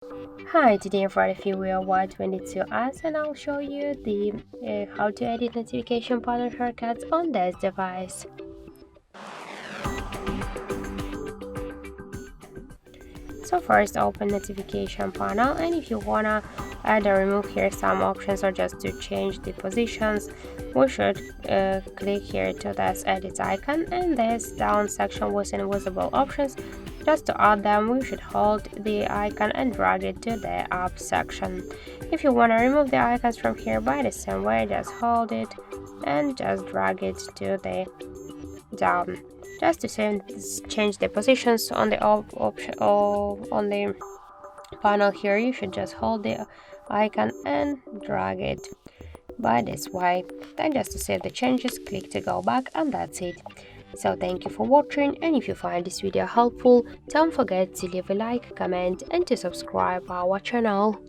Hi, today I'm for the VIVO Y22S and I'll show you the how to edit notification panel shortcuts on this device. So first open notification panel, and if you wanna add or remove here some options or just to change the positions, we should click here to this edit icon, and this down section with invisible options. Just to add them, we should hold the icon and drag it to the up section. If you want to remove the icons from here by the same way, just hold it and just drag it to the down. Just to change the positions on the option on the panel here, you should just hold the icon and drag it by this way. Then just to save the changes, click to go back, and that's it. So thank you for watching, and if you find this video helpful, don't forget to leave a like, comment and to subscribe our channel.